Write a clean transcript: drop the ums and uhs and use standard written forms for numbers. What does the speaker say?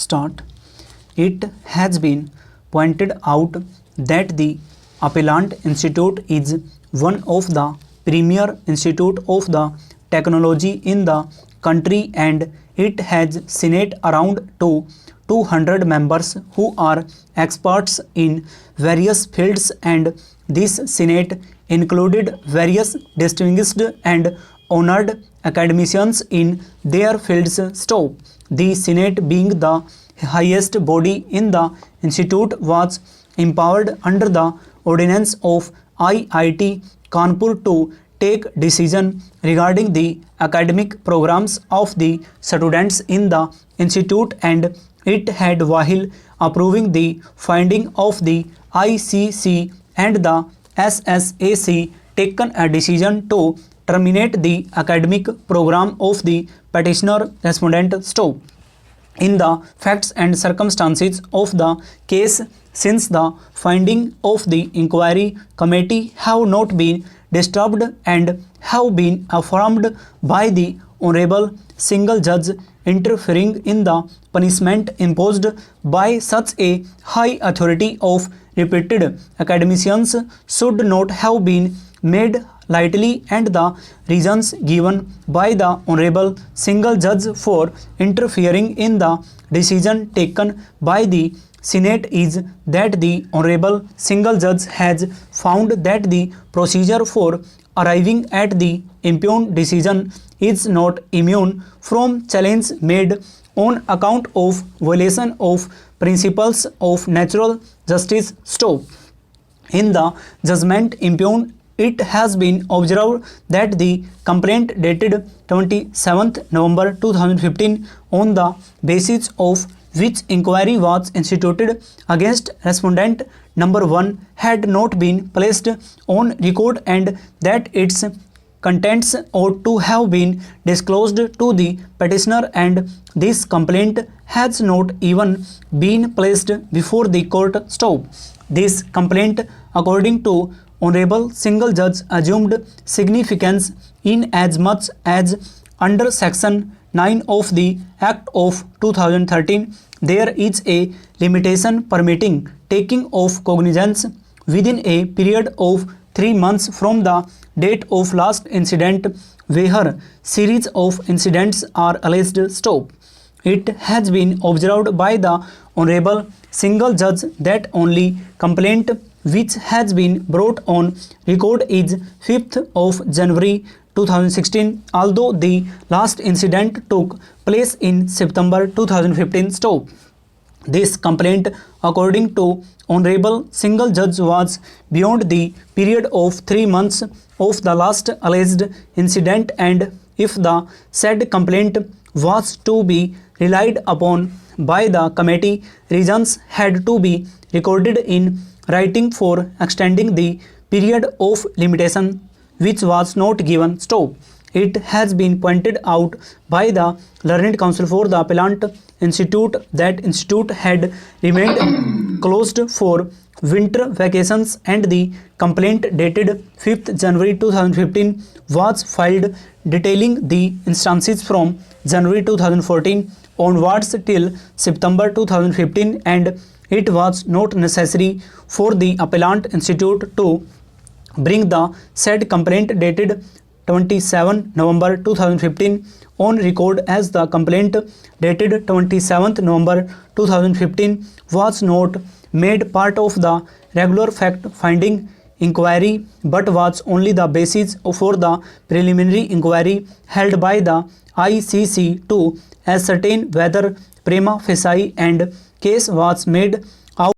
start. It has been pointed out that the Appellant Institute is one of the premier institute of the technology in the country, and it has Senate around 200 members who are experts in various fields, and this Senate included various distinguished and honored academicians in their fields. Stop. The Senate, being the highest body in the institute, was empowered under the ordinance of IIT Kanpur to take decision regarding the academic programs of the students in the institute, and it had, while approving the finding of the ICC and the SSAC, taken a decision to terminate the academic program of the petitioner respondent. Stop. In the facts and circumstances of the case, since the finding of the inquiry committee have not been disturbed and have been affirmed by the Honorable Single Judge, interfering in the punishment imposed by such a high authority of reputed academicians should not have been made lightly, and the reasons given by the Honorable Single Judge for interfering in the decision taken by the Senate is that the Honorable Single Judge has found that the procedure for arriving at the impugned decision is not immune from challenge made on account of violation of principles of natural justice. Stop. In the judgment impugned, it has been observed that the complaint dated 27th November 2015, on the basis of which inquiry was instituted against respondent number 1, had not been placed on record, and that its contents ought to have been disclosed to the petitioner, and this complaint has not even been placed before the court. Stop. This complaint, according to Honorable Single Judge, assumed significance in as much as under Section 9 of the Act of 2013 there is a limitation permitting taking of cognizance within a period of 3 months from the date of last incident where series of incidents are alleged. Stop. It has been observed by the Honorable Single Judge that only complaint which has been brought on record is 5th of January 2016, although the last incident took place in September 2015. Stop. This complaint, according to Honorable Single Judge, was beyond the period of 3 months of the last alleged incident, and if the said complaint was to be relied upon by the committee, reasons had to be recorded in writing for extending the period of limitation, which was not given. Stop. It has been pointed out by the Learned Counsel for the Appellant Institute that institute had remained closed for winter vacations, and the complaint dated 5th January 2015 was filed detailing the instances from January 2014 onwards till September 2015, and it was not necessary for the Appellant Institute to bring the said complaint dated 27 November 2015 on record, as the complaint dated 27th November 2015 was not made part of the regular fact-finding inquiry but was only the basis for the preliminary inquiry held by the ICC to ascertain whether prima facie and case was made